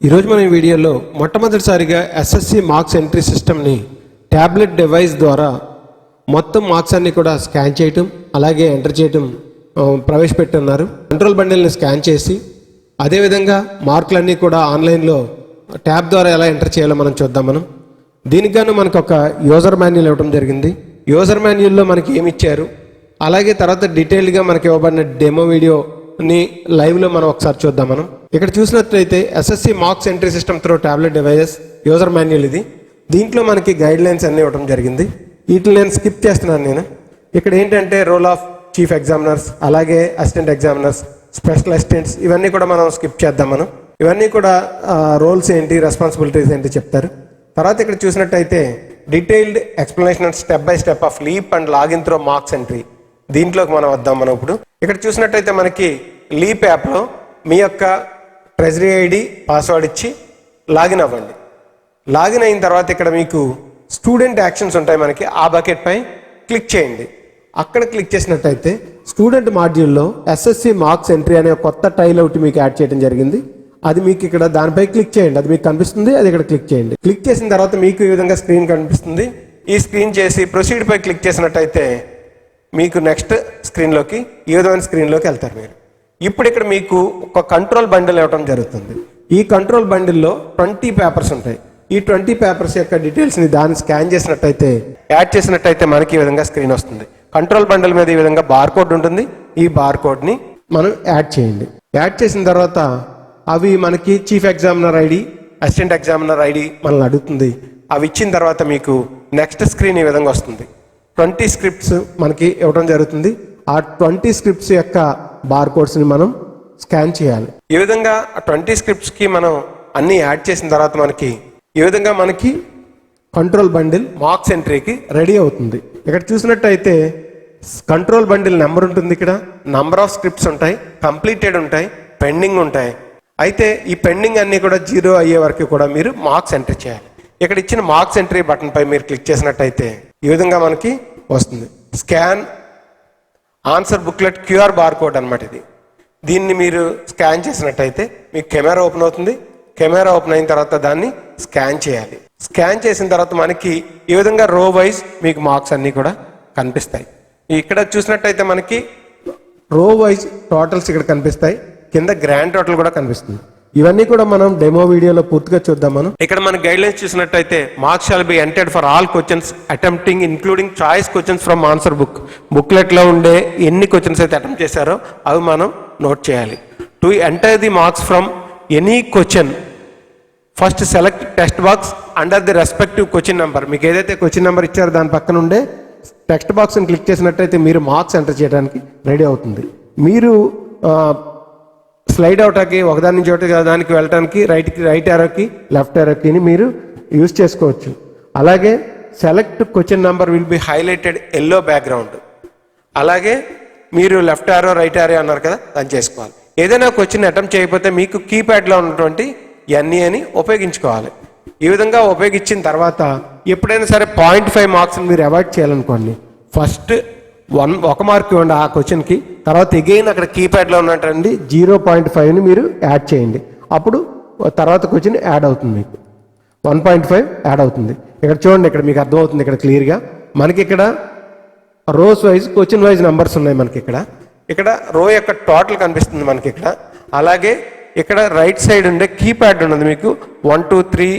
ఈరోజు మనం ఈ వీడియోలో మొట్టమొదటిసారిగా ఎస్ఎస్సి మార్క్స్ ఎంట్రీ సిస్టమ్ని ట్యాబ్లెట్ డివైస్ ద్వారా మొత్తం మార్క్స్ అన్ని కూడా స్కాన్ చేయటం అలాగే ఎంటర్ చేయటం ప్రవేశపెట్టున్నారు. కంట్రోల్ బండిల్ని స్కాన్ చేసి అదేవిధంగా మార్కులన్నీ కూడా ఆన్లైన్లో ట్యాబ్ ద్వారా ఎలా ఎంటర్ చేయాలో మనం చూద్దాం. దీనికి గాను మనకు ఒక యూజర్ మాన్యువల్ ఇవ్వడం జరిగింది. యూజర్ మాన్యువల్లో మనకి ఏమి ఇచ్చారు, అలాగే తర్వాత డీటెయిల్డ్గా మనకి ఇవ్వబడిన డెమో వీడియోని లైవ్లో మనం ఒకసారి చూద్దాం. ఇక్కడ చూసినట్లయితే SSC marks entry system through tablet devices user manual ఇది. దీంట్లో మనకి గైడ్ లైన్స్ అన్నీ ఇవ్వడం జరిగింది. వీటిని నేను స్కిప్ చేస్తున్నాను. ఇక్కడ ఏంటంటే రోల్ ఆఫ్ చీఫ్ ఎగ్జామినర్స్, అలాగే అసిస్టెంట్ ఎగ్జామినర్స్, స్పెషల్ అసిస్టెంట్స్, ఇవన్నీ కూడా మనం స్కిప్ చేద్దాం. ఇవన్నీ కూడా రోల్స్ ఏంటి, రెస్పాన్సిబిలిటీస్ ఏంటి చెప్తారు. తర్వాత ఇక్కడ చూసినట్టయితే detailed explanation step by step of leap and login through marks entry, దీంట్లోకి మనం వద్దాం. ఇప్పుడు ఇక్కడ చూసినట్టయితే మనకి లీప్ యాప్లో మీ యొక్క ట్రెజరీ ఐడి పాస్వర్డ్ ఇచ్చి లాగిన్ అవ్వండి. లాగిన్ అయిన తర్వాత ఇక్కడ మీకు స్టూడెంట్ యాక్షన్స్ ఉంటాయి. మనకి ఆ బకెట్ పై క్లిక్ చేయండి. అక్కడ క్లిక్ చేసినట్టయితే స్టూడెంట్ మాడ్యూల్లో ఎస్ఎస్సి మార్క్స్ ఎంట్రీ అనే కొత్త టైల్ ఒకటి మీకు యాడ్ చేయడం జరిగింది. అది మీకు ఇక్కడ దానిపై క్లిక్ చేయండి. అది మీకు కనిపిస్తుంది, అది ఇక్కడ క్లిక్ చేయండి. క్లిక్ చేసిన తర్వాత మీకు ఈ విధంగా స్క్రీన్ కనిపిస్తుంది. ఈ స్క్రీన్ చేసి ప్రొసీడ్ పై క్లిక్ చేసినట్టయితే మీకు నెక్స్ట్ స్క్రీన్లోకి, ఈ విధమైన స్క్రీన్లోకి వెళ్తారు మీరు. ఇప్పుడు ఇక్కడ మీకు ఒక కంట్రోల్ బండిల్ ఇవ్వడం జరుగుతుంది. ఈ కంట్రోల్ బండిల్లో 20 పేపర్స్ ఉంటాయి. ఈ 20 పేపర్స్ యొక్క డీటెయిల్స్ని దాన్ని స్కాన్ చేసినట్టయితే, యాడ్ చేసినట్టయితే మనకి ఈ విధంగా స్క్రీన్ వస్తుంది. కంట్రోల్ బండిల్ మీద ఈ విధంగా బార్కోడ్ ఉంటుంది. ఈ బార్కోడ్ని మనం యాడ్ చేయండి. యాడ్ చేసిన తర్వాత అవి మనకి chief examiner ID, assistant examiner ID మనల్ని అడుగుతుంది. అవి ఇచ్చిన తర్వాత మీకు నెక్స్ట్ స్క్రీన్ ఈ విధంగా వస్తుంది. 20 స్క్రిప్ట్స్ మనకి ఇవ్వడం జరుగుతుంది. ఆ 20 స్క్రిప్ట్స్ యొక్క బార్కోడ్స్ని మనం స్కాన్ చేయాలి. ఈ విధంగా 20 స్క్రిప్ట్స్కి మనం అన్నీ యాడ్ చేసిన తర్వాత మనకి ఈ విధంగా మనకి కంట్రోల్ బండిల్ మార్క్స్ ఎంట్రీకి రెడీ అవుతుంది. ఇక్కడ చూసినట్టయితే కంట్రోల్ బండిల్ నెంబర్ ఉంటుంది. ఇక్కడ నంబర్ ఆఫ్ స్క్రిప్ట్స్ ఉంటాయి, కంప్లీటెడ్ ఉంటాయి, పెండింగ్ ఉంటాయి. అయితే ఈ పెండింగ్ అన్నీ కూడా 0 అయ్యే వరకు కూడా మీరు మార్క్స్ ఎంట్రీ చేయాలి. ఇక్కడ ఇచ్చిన మార్క్స్ ఎంట్రీ బటన్ పై మీరు క్లిక్ చేసినట్టయితే ఈ విధంగా మనకి వస్తుంది. Scan answer booklet QR bar code అనమాట ఇది. దీన్ని మీరు స్కాన్ చేసినట్టయితే మీకు కెమెరా ఓపెన్ అవుతుంది. కెమెరా ఓపెన్ అయిన తర్వాత దాన్ని స్కాన్ చేయాలి. స్కాన్ చేసిన తర్వాత మనకి ఈ విధంగా రో వైజ్ మీకు మార్క్స్ అన్నీ కూడా కనిపిస్తాయి. ఇక్కడ చూసినట్టయితే మనకి రో వైజ్ టోటల్స్ ఇక్కడ కనిపిస్తాయి. కింద గ్రాండ్ టోటల్ కూడా కనిపిస్తుంది. ఇవన్నీ కూడా మనం డెమో వీడియోలో పూర్తిగా చూద్దాం. ఇక్కడ మన గైడ్ లైన్స్ చూసినట్టయితే marks shall be entered for all questions attempting including choice questions from answer బుక్లెట్లో ఉండే ఎన్ని క్వశ్చన్స్ అయితే అటెంప్ట్ చేశారో అవి మనం నోట్ చేయాలి. To enter the marks from any question first select text box under the respective question number. మీకు ఏదైతే క్వశ్చన్ నెంబర్ ఇచ్చారో దాని పక్కన ఉండే టెక్స్ట్ బాక్స్ని క్లిక్ చేసినట్టయితే మీరు మార్క్స్ ఎంటర్ చేయడానికి రెడీ అవుతుంది. మీరు స్లైడ్ అవుట్కి ఒకదాని నుంచి ఒకటి దానికి వెళ్ళడానికి రైట్ యారోకి లెఫ్ట్ యారోకిని మీరు యూజ్ చేసుకోవచ్చు. అలాగే select question number will be highlighted yellow background. అలాగే మీరు లెఫ్ట్ యారో రైట్ యారో అన్నారు కదా, దాన్ని చేసుకోవాలి. ఏదైనా క్వశ్చన్ అటెంప్ట్ చేయకపోతే మీకు కీప్యాడ్లో ఉన్నటువంటి అని ఉపయోగించుకోవాలి. ఈ విధంగా ఉపయోగించిన తర్వాత ఎప్పుడైనా సరే 0.5 మార్క్స్ని మీరు అవాయిడ్ చేయాలనుకోండి, ఫస్ట్ 1 మార్క్ ఇవ్వండి ఆ క్వశ్చన్కి. తర్వాత ఎగైన్ అక్కడ కీప్యాడ్లో ఉన్నట్టండి 0.5ని మీరు యాడ్ చేయండి. అప్పుడు తర్వాత క్వశ్చన్ యాడ్ అవుతుంది. మీకు 1.5 యాడ్ అవుతుంది. ఇక్కడ చూడండి, ఇక్కడ మీకు అర్థమవుతుంది. ఇక్కడ క్లియర్గా మనకి ఇక్కడ rows wise question wise numbers ఉన్నాయి. మనకి ఇక్కడ రో యొక్క టోటల్ కనిపిస్తుంది మనకి ఇక్కడ. అలాగే ఇక్కడ రైట్ సైడ్ ఉండే కీప్యాడ్ ఉన్నది మీకు 1 2 3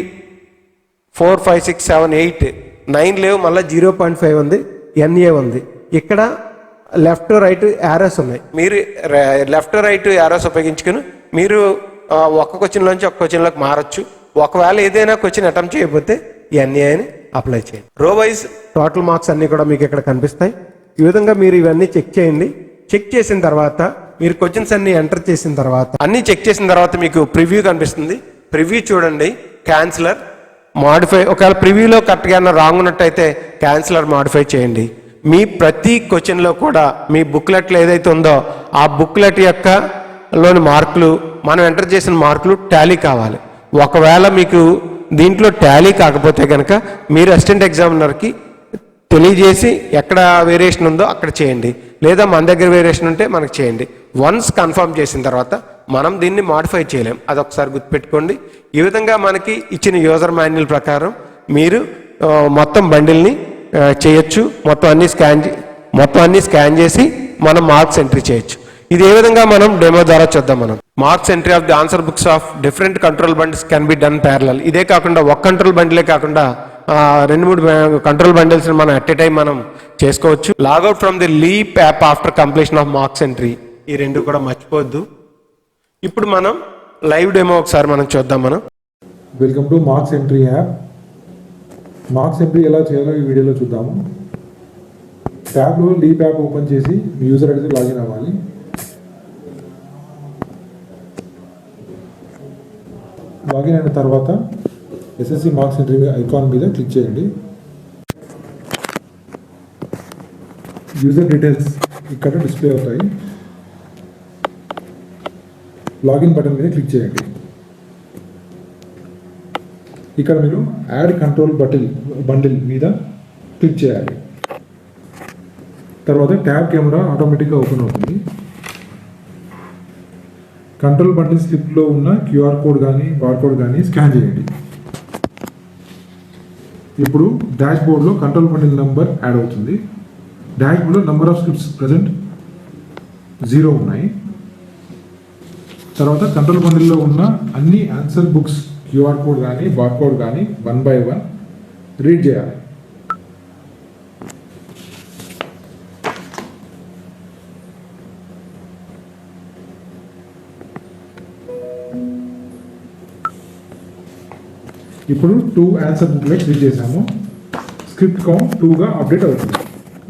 4 5 6 7 8 9 లేవు, మళ్ళీ 0.5 ఉంది, NA ఉంది. ఇక్కడ లెఫ్ట్ రైట్ యారోస్ ఉన్నాయి. మీరు లెఫ్ట్ రైట్ యారోస్ ఉపయోగించుకుని మీరు ఒక క్వశ్చన్లోంచి ఒక క్వశ్చన్లోకి మారచ్చు. ఒకవేళ ఏదైనా క్వశ్చన్ అటెంప్ట్ చేయకపోతే NA అని అప్లై చేయండి. రో వైజ్ టోటల్ మార్క్స్ అన్నీ కూడా మీకు ఇక్కడ కనిపిస్తాయి. ఈ విధంగా మీరు ఇవన్నీ చెక్ చేయండి. చెక్ చేసిన తర్వాత మీరు క్వశ్చన్స్ అన్ని ఎంటర్ చేసిన తర్వాత అన్ని చెక్ చేసిన తర్వాత మీకు ప్రివ్యూ కనిపిస్తుంది. ప్రివ్యూ చూడండి. క్యాన్సిలర్ మాడిఫై, ఒకవేళ ప్రివ్యూలో కరెక్ట్గా రాంగ్ ఉన్నట్టయితే క్యాన్సిలర్ మాడిఫై చేయండి. మీ ప్రతి క్వశ్చన్లో కూడా మీ బుక్లెట్లో ఏదైతే ఉందో ఆ బుక్లెట్ యొక్క లోని మార్కులు, మనం ఎంటర్ చేసిన మార్కులు టాలీ కావాలి. ఒకవేళ మీకు దీంట్లో టాలీ కాకపోతే కనుక మీరు అసిస్టెంట్ ఎగ్జామినర్కి తెలియజేసి ఎక్కడ వేరియేషన్ ఉందో అక్కడ చేయండి, లేదా మన దగ్గర వేరియేషన్ ఉంటే మనకు చేయండి. వన్స్ కన్ఫర్మ్ చేసిన తర్వాత మనం దీన్ని మాడిఫై చేయలేం, అదొకసారి గుర్తుపెట్టుకోండి. ఈ విధంగా మనకి ఇచ్చిన యూజర్ మాన్యువల్ ప్రకారం మీరు మొత్తం బండిల్ని చేయొచ్చు. మొత్తం అన్ని స్కాన్ చేసి మనం మార్క్స్ ఎంట్రీ చేయొచ్చు. ఇది ఏ విధంగా మనం డెమో ద్వారా చూద్దాం. మనం marks entry of the answer books of different control bundles can be done parallel. ఇదే కాకుండా ఒక కంట్రోల్ బండిలే కాకుండా 2-3 కంట్రోల్ బండిల్స్ మనం అట్ ఏ టైం మనం చేసుకోవచ్చు. Logout from the leap app after completion of marks entry, ఈ రెండు కూడా మర్చిపోవద్దు. ఇప్పుడు మనం లైవ్ డెమో ఒకసారి మనం చూద్దాం. మనం welcome to marks entry app. Marks entry ఎలా చేయాలో ఈ వీడియోలో చూద్దాము. ట్యాబ్లో లీప్ యాప్ ఓపెన్ చేసి మీ యూజర్ ఐడితో లాగిన్ అవ్వాలి. లాగిన్ అయిన తర్వాత ఎస్ఎస్సి మార్క్స్ ఎంట్రీ ఐకాన్ మీద క్లిక్ చేయండి. యూజర్ డీటెయిల్స్ ఇక్కడ డిస్ప్లే అవుతాయి. లాగిన్ బటన్ మీద క్లిక్ చేయండి. ఇక్కడ మీరు యాడ్ కంట్రోల్ బండిల్ మీద క్లిక్ చేయాలి. తర్వాత ట్యాబ్ కెమెరా ఆటోమేటిక్గా ఓపెన్ అవుతుంది. కంట్రోల్ బండిల్ స్లిప్లో ఉన్న క్యూఆర్ కోడ్ కానీ బార్కోడ్ కానీ స్కాన్ చేయండి. ఇప్పుడు డాష్ బోర్డ్లో కంట్రోల్ బండిల్ నంబర్ యాడ్ అవుతుంది. డాష్ బోర్డ్లో నంబర్ ఆఫ్ స్లిప్స్ ప్రజెంట్ 0 ఉన్నాయి. తర్వాత కంట్రోల్ బండిల్లో ఉన్న అన్ని ఆన్సర్ బుక్స్ క్యూఆర్ కోడ్ కానీ బార్కోడ్ కానీ 1 by 1 రీడ్ చేయాలి. ఇప్పుడు 2 ఆన్సర్ బుక్లెట్ రీడ్ చేసాము. స్క్రిప్ట్ కౌంట్ 2గా అప్డేట్ అవుతుంది.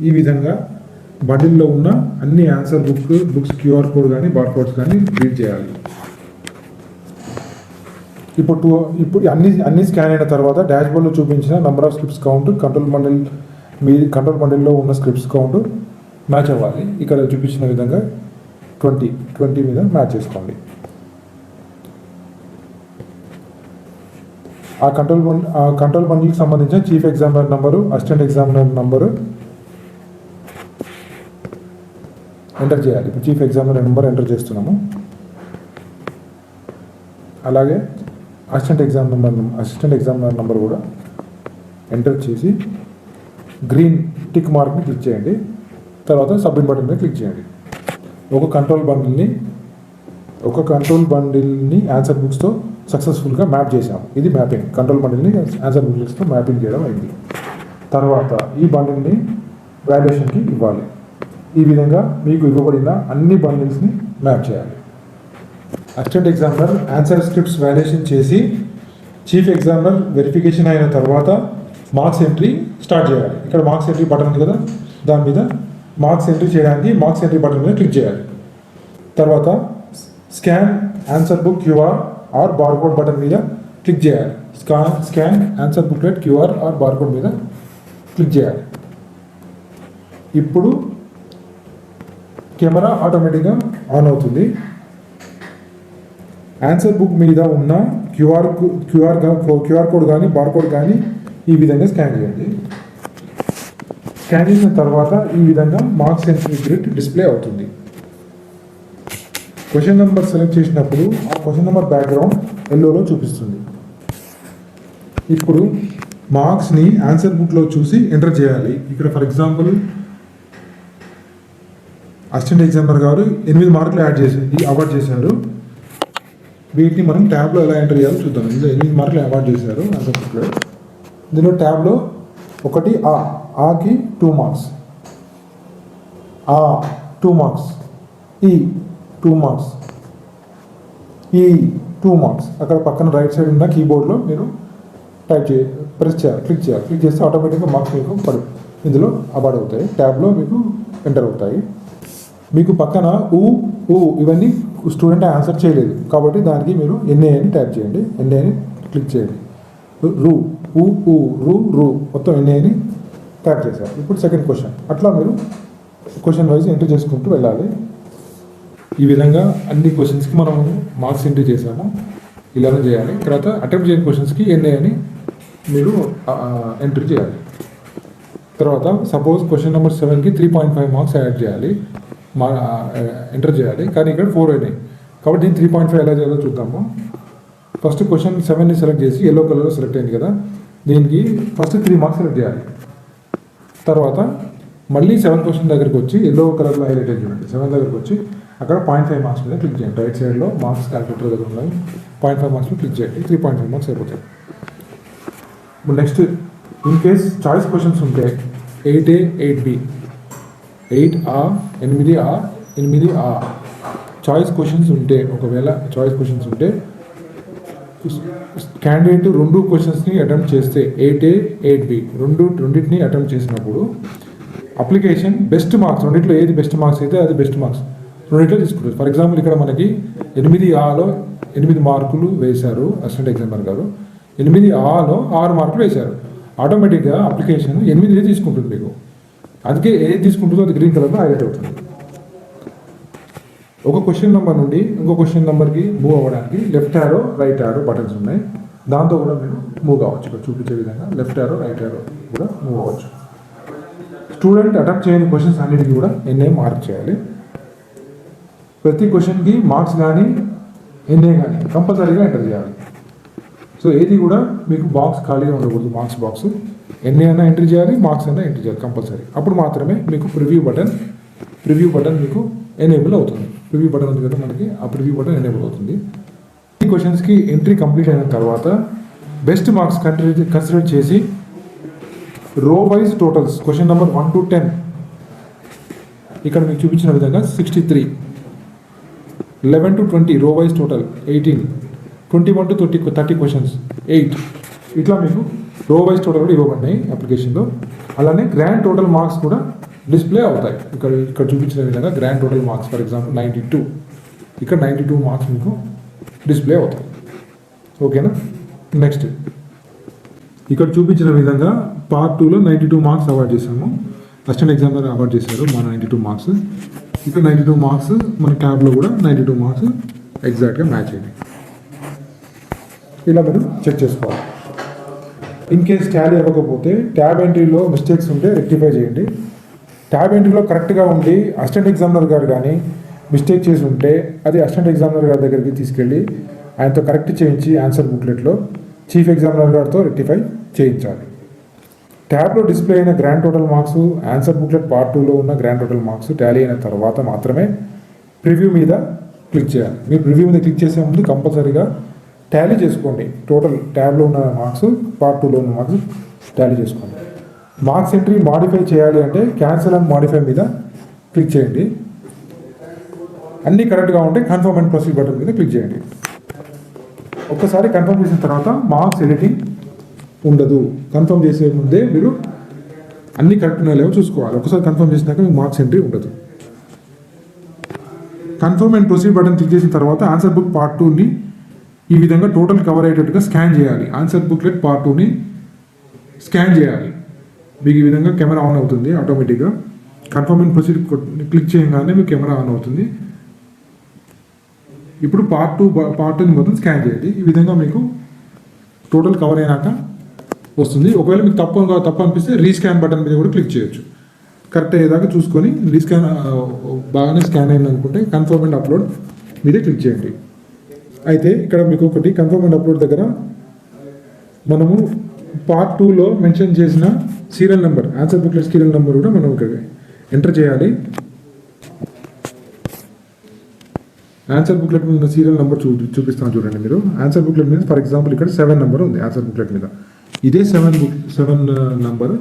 ఈ విధంగా బండిల్లో ఉన్న అన్ని ఆన్సర్ బుక్స్ క్యూఆర్ కోడ్ కానీ బార్కోడ్స్ కానీ రీడ్ చేయాలి. ఇప్పుడు అన్ని స్కాన్ అయిన తర్వాత డాష్ బోర్డ్లో చూపించిన number of scripts count control బండిల్లో ఉన్న స్క్రిప్ట్స్ కౌంట్ మ్యాచ్ అవ్వాలి. ఇక్కడ చూపించిన విధంగా 20 మీద మ్యాచ్ చేసుకోండి. ఆ కంట్రోల్ బండిల్కి సంబంధించిన chief examiner number, assistant examiner number enter చేయాలి. ఇప్పుడు చీఫ్ ఎగ్జామినర్ నెంబర్ ఎంటర్ చేస్తున్నాము. అలాగే అసిస్టెంట్ ఎగ్జామినర్ నెంబర్ కూడా ఎంటర్ చేసి గ్రీన్ టిక్ మార్క్ని క్లిక్ చేయండి. తర్వాత సబ్మిట్ బటన్ మీద క్లిక్ చేయండి. ఒక కంట్రోల్ బండిల్ని ఆన్సర్ బుక్స్తో సక్సెస్ఫుల్గా మ్యాప్ చేసాము. ఇది మ్యాపింగ్. కంట్రోల్ బండిల్ని ఆన్సర్ బుక్స్తో మ్యాపింగ్ చేయడం అయింది. తర్వాత ఈ బండిల్ని వాల్యుయేషన్కి ఇవ్వాలి. ఈ విధంగా మీకు ఇవ్వబడిన అన్ని బండిల్స్ని మ్యాప్ చేయాలి. Assistant examiner answer scripts valuation చేసి చీఫ్ ఎగ్జామినర్ వెరిఫికేషన్ అయిన తర్వాత మార్క్స్ ఎంట్రీ స్టార్ట్ చేయాలి. ఇక్కడ మార్క్స్ ఎంట్రీ బటన్ ఉంది కదా, దాని మీద మార్క్స్ ఎంట్రీ చేయడానికి మార్క్స్ ఎంట్రీ బటన్ మీద క్లిక్ చేయాలి. తర్వాత scan answer book QR or barcode button మీద క్లిక్ చేయాలి. Scan answer booklet QR or barcode మీద క్లిక్ చేయాలి. ఇప్పుడు కెమెరా ఆటోమేటిక్గా ఆన్ అవుతుంది. ఆన్సర్ బుక్ మీద ఉన్న క్యూఆర్ కోడ్ కానీ బార్కోడ్ కానీ ఈ విధంగా స్కాన్ చేయండి. స్కాన్ చేసిన తర్వాత ఈ విధంగా మార్క్స్ ఎంట్రీ గ్రిడ్ డిస్ప్లే అవుతుంది. క్వశ్చన్ నెంబర్ సెలెక్ట్ చేసినప్పుడు ఆ క్వశ్చన్ నెంబర్ బ్యాక్గ్రౌండ్ ఎల్లోలో చూపిస్తుంది. ఇప్పుడు మార్క్స్ని ఆన్సర్ బుక్లో చూసి ఎంటర్ చేయాలి. ఇక్కడ ఫర్ ఎగ్జాంపుల్ అసిస్టెంట్ ఎగ్జామినర్ గారు 8 మార్కులు అవార్డ్ చేశారు. వీటిని మనం ట్యాబ్లో ఎలా ఎంటర్ చేయాలో చూద్దాం. ఇందులో 8 మార్కులు అవార్డ్ చేశారు ఆన్సర్ బుక్లో. ఇందులో ట్యాబ్లో ఒకటి ఆకి 2 మార్క్స్, 2 మార్క్స్, ఈ 2 మార్క్స్, ఈ 2 మార్క్స్. అక్కడ పక్కన రైట్ సైడ్ ఉన్న కీబోర్డ్లో మీరు క్లిక్ చేస్తే ఆటోమేటిక్గా మార్క్స్ మీకు ఇందులో అవార్డ్ అవుతాయి. ట్యాబ్లో మీకు ఎంటర్ అవుతాయి. మీకు పక్కన ఇవన్నీ స్టూడెంట్ ఆన్సర్ చేయలేదు కాబట్టి దానికి మీరు ఎన్ఏ అని టైప్ చేయండి. ఎన్ఏ అని క్లిక్ చేయండి. రూ మొత్తం ఎన్ఏ అని టైప్ చేశారు. ఇప్పుడు సెకండ్ క్వశ్చన్. అట్లా మీరు క్వశ్చన్ వైజ్ ఎంట్రీ చేసుకుంటూ వెళ్ళాలి. ఈ విధంగా అన్ని క్వశ్చన్స్కి మనం మార్క్స్ ఎంట్రీ చేసాము. ఇలానే చేయాలి. తర్వాత అటెంప్ట్ చేయని క్వశ్చన్స్కి ఎన్ఏ అని మీరు ఎంట్రీ చేయాలి. తర్వాత సపోజ్ క్వశ్చన్ నెంబర్ 7కి 3.5 మార్క్స్ యాడ్ చేయాలి, ఎంటర్ చేయాలి. కానీ ఇక్కడ 4 అయినాయి కాబట్టి దీన్ని 3.5 ఎలా చేయాలో చూద్దాము. ఫస్ట్ క్వశ్చన్ 7ని సెలెక్ట్ చేసి ఎల్లో కలర్లో సెలెక్ట్ అయింది కదా, దీనికి ఫస్ట్ 3 మార్క్స్ సెలెక్ట్ చేయాలి. తర్వాత మళ్ళీ 7 క్వశ్చన్ దగ్గరికి వచ్చి ఎల్లో కలర్లో హైలైట్ అయ్యి చూడండి, 7 దగ్గరికి వచ్చి అక్కడ 0.5 మార్క్స్ మీద క్లిక్ చేయండి. రైట్ సైడ్లో మార్క్స్ క్యాలిక్యులేటర్ దగ్గర ఉన్నాయి, 0.5 మార్క్స్ మీద క్లిక్ చేయండి. 3.5 మార్క్స్ అయిపోతాయి. ఇప్పుడు next, in case choice questions ఉంటే 8A 8B 8A 8A 8A choice questions ఉంటే, ఒకవేళ చాయిస్ క్వశ్చన్స్ ఉంటే క్యాండిడేట్ 2 క్వశ్చన్స్ని అటెంప్ట్ చేస్తే 8A 8B రెండింటిని అటెంప్ట్ చేసినప్పుడు అప్లికేషన్ బెస్ట్ మార్క్స్, రెండిట్లో ఏది బెస్ట్ మార్క్స్ అయితే అది బెస్ట్ మార్క్స్ రెండిట్లో తీసుకుంటారు. ఫర్ ఎగ్జాంపుల్ ఇక్కడ మనకి 8Aలో 8 మార్కులు వేశారు అసిస్టెంట్ ఎగ్జామినర్ గారు, 8Aలో 6 మార్కులు వేశారు. ఆటోమేటిక్గా అప్లికేషన్ 8 తీసుకుంటుంది మీకు. అందుకే ఏది తీసుకుంటుందో అది గ్రీన్ కలర్లో హైలైట్ అవుతుంది. ఒక క్వశ్చన్ నెంబర్ నుండి ఇంకో క్వశ్చన్ నెంబర్కి మూవ్ అవ్వడానికి left arrow right arrow buttons ఉన్నాయి, దాంతో కూడా మీరు మూవ్ కావచ్చు. ఇక్కడ చూపించే విధంగా లెఫ్ట్ యారో రైట్ యారో కూడా మూవ్ అవ్వచ్చు. స్టూడెంట్ అటెంప్ట్ చేయని క్వశ్చన్స్ అన్నిటికీ కూడా ఎన్ఏ మార్క్ చేయాలి. ప్రతి క్వశ్చన్కి మార్క్స్ కానీ ఎన్ఏ కానీ కంపల్సరీగా ఎంటర్ చేయాలి. సో ఏది కూడా మీకు బాక్స్ ఖాళీగా ఉండకూడదు, మార్క్స్ బాక్స్ ఎన్ఏ అయినా ఎంట్రీ చేయాలి, మార్క్స్ అయినా ఎంట్రీ చేయాలి కంపల్సరీ. అప్పుడు మాత్రమే మీకు ప్రివ్యూ బటన్ మీకు ఎనేబుల్ అవుతుంది. ప్రివ్యూ బటన్ ఉంది కదా మనకి, ఆ ప్రివ్యూ బటన్ ఎనేబుల్ అవుతుంది. ఈ క్వశ్చన్స్కి ఎంట్రీ కంప్లీట్ అయిన తర్వాత బెస్ట్ మార్క్స్ కన్సిడర్ చేసి రో wise totals question number 1 to 10 ఇక్కడ మీకు చూపించిన విధంగా 63, 11 to 20 రో వైజ్ టోటల్ 18, 21 to 30 క్వశ్చన్స్ 8, ఇట్లా మీకు రో వైజ్ టోటల్ కూడా ఇవ్వబడినాయి అప్లికేషన్లో. అలానే గ్రాండ్ టోటల్ మార్క్స్ కూడా డిస్ప్లే అవుతాయి. ఇక్కడ చూపించిన విధంగా grand total marks for example 92, ఇక్కడ 92 మార్క్స్ మీకు డిస్ప్లే అవుతాయి. ఓకేనా. నెక్స్ట్, ఇక్కడ చూపించిన విధంగా పార్ట్ 2లో 92 మార్క్స్ అవార్డ్ చేసాము, అసిస్టెంట్ ఎగ్జామినర్ అవార్డ్ చేశారు మన 92 మార్క్స్. ఇక్కడ 92 మార్క్స్ మన ట్యాబ్లో కూడా 92 మార్క్స్ ఎగ్జాక్ట్గా మ్యాచ్ అయ్యాయి. ఇలా మీరు చెక్ చేసుకోవాలి. ఇన్ కేస్ టాలీ అవ్వకపోతే ట్యాబ్ ఎంట్రీలో మిస్టేక్స్ ఉంటే రెక్టిఫై చేయండి. ట్యాబ్ ఎంట్రీలో కరెక్ట్గా ఉండి అసిస్టెంట్ ఎగ్జామినర్ గారు కానీ మిస్టేక్ చేసి ఉంటే అది అసిస్టెంట్ ఎగ్జామినర్ గారి దగ్గరికి తీసుకెళ్ళి ఆయనతో కరెక్ట్ చేయించి ఆన్సర్ బుక్లెట్లో చీఫ్ ఎగ్జామినర్ గారితో రెక్టిఫై చేయించాలి. ట్యాబ్లో డిస్ప్లే అయిన grand total marks, answer booklet part 2లో ఉన్న గ్రాండ్ టోటల్ మార్క్స్ టాలీ అయిన తర్వాత మాత్రమే ప్రివ్యూ మీద క్లిక్ చేయాలి. మీరు ప్రివ్యూ మీద క్లిక్ చేసే ముందు కంపల్సరీగా టాలీ చేసుకోండి. టోటల్ ట్యాబ్లో ఉన్న మార్క్స్, పార్ట్ 2లో ఉన్న మార్క్స్ టాలీ చేసుకోండి. మార్క్స్ ఎంట్రీ మాడిఫై చేయాలి అంటే క్యాన్సిల్ అండ్ మాడిఫై మీద క్లిక్ చేయండి. అన్నీ కరెక్ట్గా ఉంటే కన్ఫర్మ్ అండ్ ప్రొసీడ్ బటన్ మీద క్లిక్ చేయండి. ఒక్కసారి కన్ఫర్మ్ చేసిన తర్వాత మార్క్స్ ఎడిటింగ్ ఉండదు. కన్ఫర్మ్ చేసే ముందే మీరు అన్నీ కరెక్ట్ లేవో చూసుకోవాలి. ఒకసారి కన్ఫర్మ్ చేసినాక మీకు మార్క్స్ ఎంట్రీ ఉండదు. Confirm and proceed button click చేసిన తర్వాత ఆన్సర్ బుక్ పార్ట్ 2ని ఈ విధంగా టోటల్ కవర్ అయ్యేటట్టుగా స్కాన్ చేయాలి. ఆన్సర్ బుక్లెట్ పార్ట్ 2ని స్కాన్ చేయాలి. మీకు ఈ విధంగా కెమెరా ఆన్ అవుతుంది ఆటోమేటిక్గా. కన్ఫర్మ్ అండ్ ప్రొసీడ్ క్లిక్ చేయగానే మీకు కెమెరా ఆన్ అవుతుంది. ఇప్పుడు పార్ట్ 2ని మొత్తం స్కాన్ చేయండి. ఈ విధంగా మీకు టోటల్ కవర్ అయినాక వస్తుంది. ఒకవేళ మీకు తప్పు అనిపిస్తే రీస్కాన్ బటన్ మీద కూడా క్లిక్ చేయొచ్చు. కరెక్ట్ అయ్యేదాకా చూసుకొని రీస్కాన్ బాగానే స్కాన్ అయింది అనుకుంటే కన్ఫర్మ్ అండ్ అప్లోడ్ మీదే క్లిక్ చేయండి. అయితే ఇక్కడ మీకు ఒకటి కన్ఫర్మ్ అండ్ అప్లోడ్ దగ్గర మనము పార్ట్ 2లో మెన్షన్ చేసిన serial number, answer booklet serial number కూడా మనం ఇక్కడ ఎంటర్ చేయాలి. ఆన్సర్ బుక్లెట్ మీద సీరియల్ నెంబర్ చూపిస్తాను చూడండి మీరు. ఆన్సర్ బుక్లెట్ మీద ఫర్ ఎగ్జాంపుల్ ఇక్కడ 7 నెంబర్ ఉంది ఆన్సర్ బుక్లెట్ మీద. ఇదే 7 నెంబర్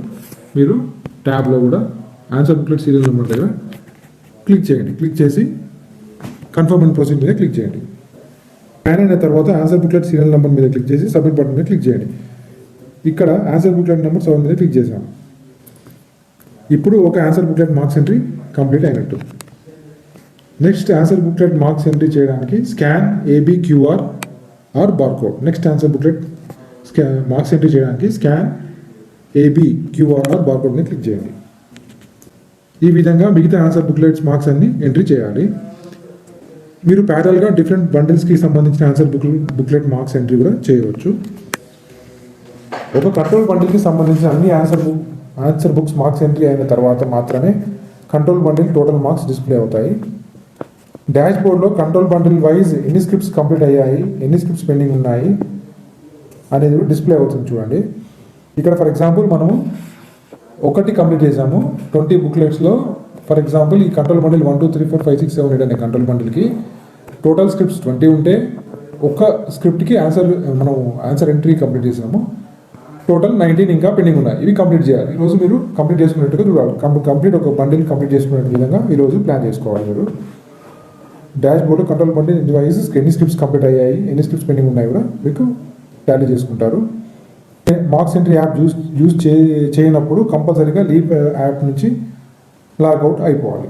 మీరు ట్యాబ్లో కూడా ఆన్సర్ బుక్లెట్ సీరియల్ నెంబర్ దగ్గర క్లిక్ చేయండి. క్లిక్ చేసి కన్ఫర్మ్ అండ్ ప్రొసీడ్ మీద క్లిక్ చేయండి. స్కాన్ అయిన తర్వాత ఆన్సర్ బుక్లెట్ సీరియల్ నెంబర్ మీద క్లిక్ చేసి సబ్మిట్ బటన్ మీద క్లిక్ చేయండి. ఇక్కడ ఆన్సర్ బుక్లెట్ నెంబర్ 7 మీద క్లిక్ చేశాను. ఇప్పుడు ఒక answer booklet marks entry complete అయినట్టు. Next answer booklet marks entry చేయడానికి scan AB QR or barcode. Next answer booklet marks entry చేయడానికి scan AB QR or barcode మీద క్లిక్ చేయండి. ఈ విధంగా మిగతా ఆన్సర్ బుక్లెట్స్ మార్క్స్ అన్ని ఎంట్రీ చేయాలి. మీరు ప్యారల్గా డిఫరెంట్ బండిల్స్కి సంబంధించిన ఆన్సర్ బుక్లెట్ మార్క్స్ ఎంట్రీ కూడా చేయవచ్చు. ఒక కంట్రోల్ బండిల్కి సంబంధించిన అన్ని ఆన్సర్ బుక్స్ మార్క్స్ ఎంట్రీ అయిన తర్వాత మాత్రమే control bundle total marks display అవుతాయి. డాష్ బోర్డ్లో కంట్రోల్ బండిల్ వైజ్ ఎన్ని స్క్రిప్ట్స్ కంప్లీట్ అయ్యాయి, ఎన్ని స్క్రిప్ట్స్ పెండింగ్ ఉన్నాయి అనేది డిస్ప్లే అవుతుంది చూడండి. ఇక్కడ ఫర్ ఎగ్జాంపుల్ మనము ఒకటి కంప్లీట్ చేసాము 20 బుక్లెట్స్లో. ఫర్ ఎగ్జాంపుల్ ఈ కంట్రోల్ బండిల్ 1 2 3 4 5 6 7 8 అనే కంట్రోల్ బండిల్కి టోటల్ స్క్రిప్ట్స్ 20 ఉంటే ఒక్క స్క్రిప్ట్కి మనం ఆన్సర్ ఎంట్రీ కంప్లీట్ చేసాము. టోటల్ 19 ఇంకా పెండింగ్ ఉన్నాయి. ఇవి కంప్లీట్ చేయాలి. ఈరోజు మీరు కంప్లీట్ చేసుకున్నట్టుగా చూడాలి. కంప్లీట్ ఒక బండిల్ కంప్లీట్ చేసుకునే విధంగా ఈరోజు ప్లాన్ చేసుకోవాలి. మీరు dash board control bundle wise ఎన్ని స్క్రిప్ట్స్ కంప్లీట్ అయ్యాయి, ఎన్ని స్క్రిప్ట్స్ పెండింగ్ ఉన్నాయి కూడా మీకు టాలీ చేసుకుంటారు. మార్క్స్ ఎంట్రీ యాప్ యూజ్ చేయనప్పుడు కంపల్సరీగా లీప్ యాప్ నుంచి లాగౌట్ అయిపోవాలి.